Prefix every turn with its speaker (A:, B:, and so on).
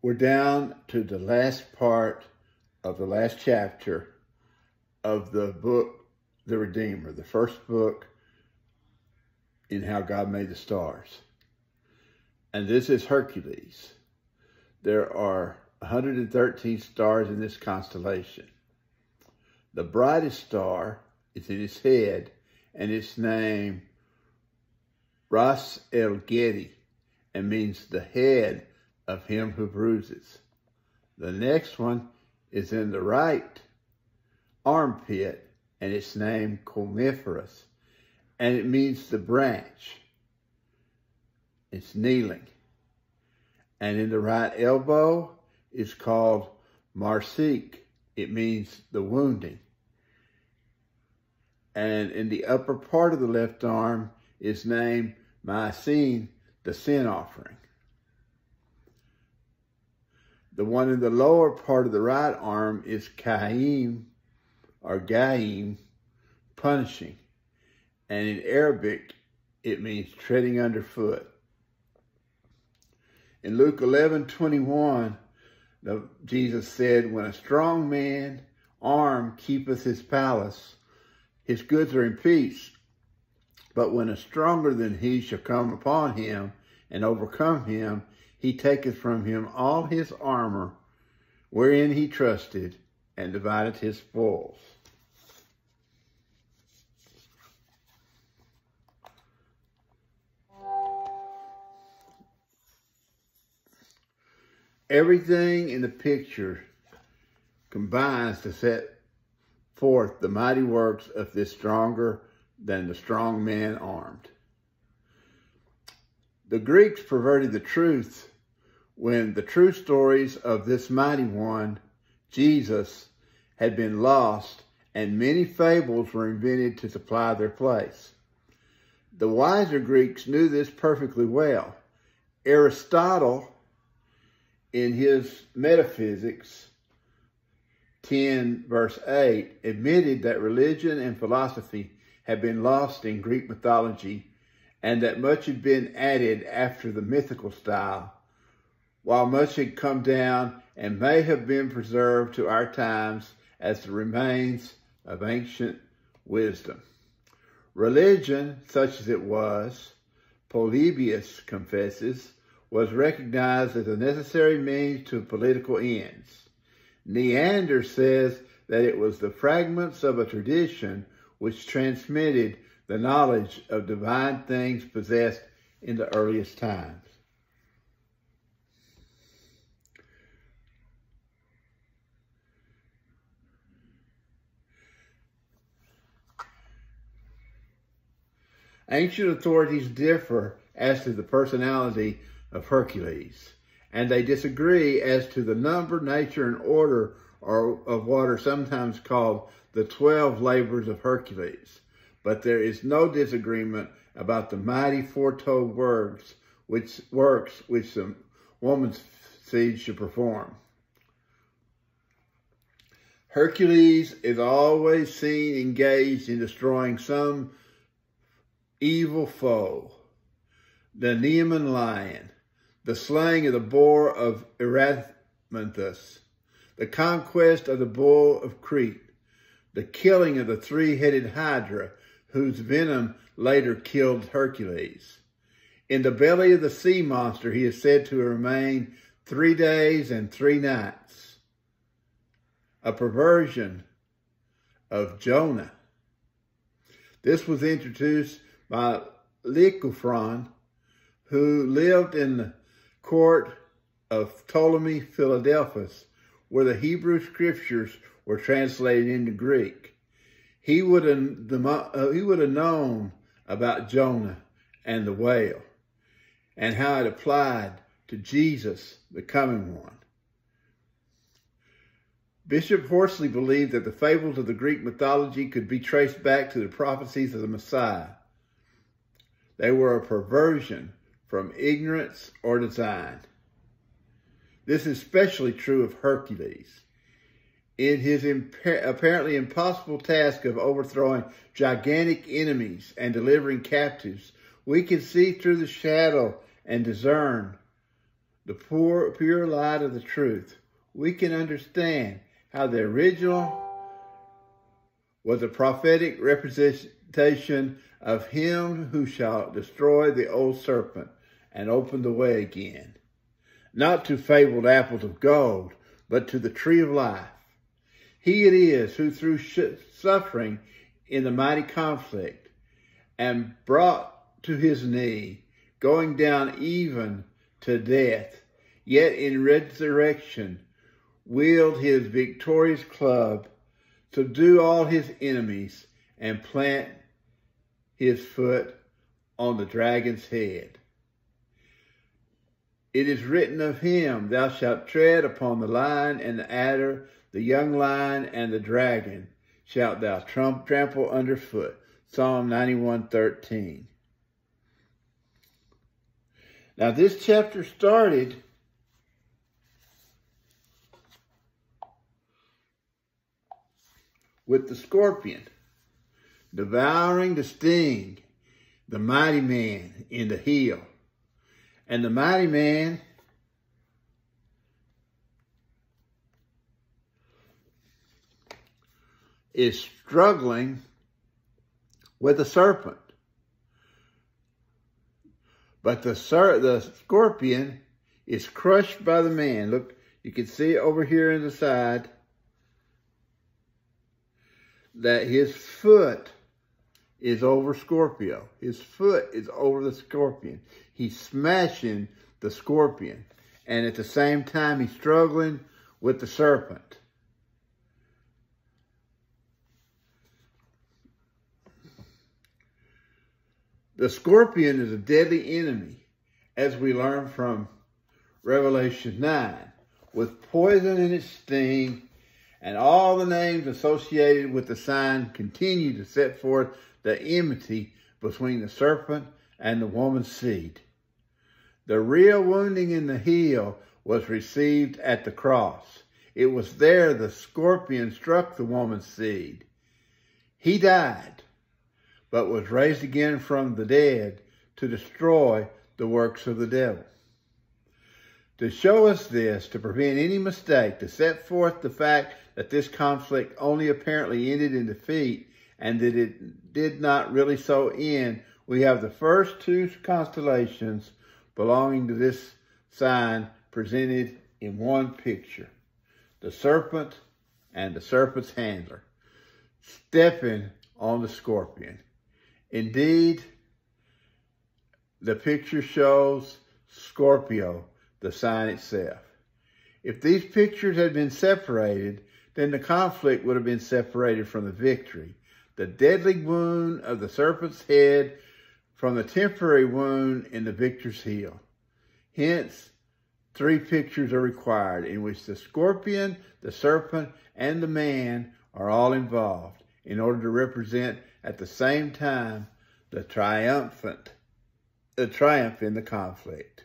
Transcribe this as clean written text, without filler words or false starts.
A: We're down to the last part of the last chapter of the book, The Redeemer, the first book in how God made the stars. And this is Hercules. There are 113 stars in this constellation. The brightest star is in its head, and its name Ras El Gedi, and means the head of him who bruises. The next one is in the right armpit, and its name Coniferous, and it means the branch. It's kneeling. And in the right elbow is called Marsik. It means the wounding. And in the upper part of the left arm is named Mycene, the sin offering. The one in the lower part of the right arm is Kaim, or Gaim, punishing. And in Arabic, it means treading underfoot. In Luke 11:21, Jesus said, when a strong man armed keepeth his palace, his goods are in peace. But when a stronger than he shall come upon him and overcome him, he taketh from him all his armor, wherein he trusted, and divideth his spoils. Everything in the picture combines to set forth the mighty works of this stronger than the strong man armed. The Greeks perverted the truth when the true stories of this mighty one, Jesus, had been lost, and many fables were invented to supply their place. The wiser Greeks knew this perfectly well. Aristotle, in his Metaphysics 10 verse 8, admitted that religion and philosophy had been lost in Greek mythology, and that much had been added after the mythical style, while much had come down and may have been preserved to our times as the remains of ancient wisdom. Religion, such as it was, Polybius confesses, was recognized as a necessary means to political ends. Neander says that it was the fragments of a tradition which transmitted the knowledge of divine things possessed in the earliest times. Ancient authorities differ as to the personality of Hercules, and they disagree as to the number, nature, and order of what are sometimes called the 12 labors of Hercules. But there is no disagreement about the mighty foretold works which the woman's seed should perform. Hercules is always seen engaged in destroying some evil foe. The Nemean lion, the slaying of the boar of Erymanthus, the conquest of the bull of Crete, the killing of the three-headed Hydra, whose venom later killed Hercules. In the belly of the sea monster, he is said to remain 3 days and 3 nights. A perversion of Jonah. This was introduced by Lycophron, who lived in the court of Ptolemy Philadelphus, where the Hebrew scriptures were translated into Greek. He would have known about Jonah and the whale, and how it applied to Jesus, the coming one. Bishop Horsley believed that the fables of the Greek mythology could be traced back to the prophecies of the Messiah. They were a perversion from ignorance or design. This is especially true of Hercules. In his apparently impossible task of overthrowing gigantic enemies and delivering captives, we can see through the shadow and discern the pure light of the truth, we can understand how the original was a prophetic representation of him who shall destroy the old serpent and open the way again, not to fabled apples of gold, but to the tree of life. He it is who through suffering in the mighty conflict and brought to his knee, going down even to death, yet in resurrection wield his victorious club, subdue all his enemies, and plant his foot on the dragon's head. It is written of him, thou shalt tread upon the lion and the adder, the young lion and the dragon shalt thou trample underfoot. Psalm 91:13. Now this chapter started with the scorpion devouring the sting, the mighty man in the heel. And the mighty man is struggling with the serpent. But the scorpion is crushed by the man. Look, you can see over here in the side that his foot is over Scorpio. His foot is over the scorpion. He's smashing the scorpion. And at the same time, he's struggling with the serpent. The scorpion is a deadly enemy, as we learn from Revelation 9, with poison in its sting, and all the names associated with the sign continue to set forth the enmity between the serpent and the woman's seed. The real wounding in the heel was received at the cross. It was there the scorpion struck the woman's seed. He died, but was raised again from the dead to destroy the works of the devil. To show us this, to prevent any mistake, to set forth the fact that this conflict only apparently ended in defeat and that it did not really so end, we have the first two constellations belonging to this sign presented in one picture. The serpent and the serpent's handler stepping on the scorpion. Indeed, the picture shows Scorpio, the sign itself. If these pictures had been separated, then the conflict would have been separated from the victory. The deadly wound of the serpent's head from the temporary wound in the victor's heel. Hence, three pictures are required in which the scorpion, the serpent, and the man are all involved in order to represent at the same time the triumph in the conflict.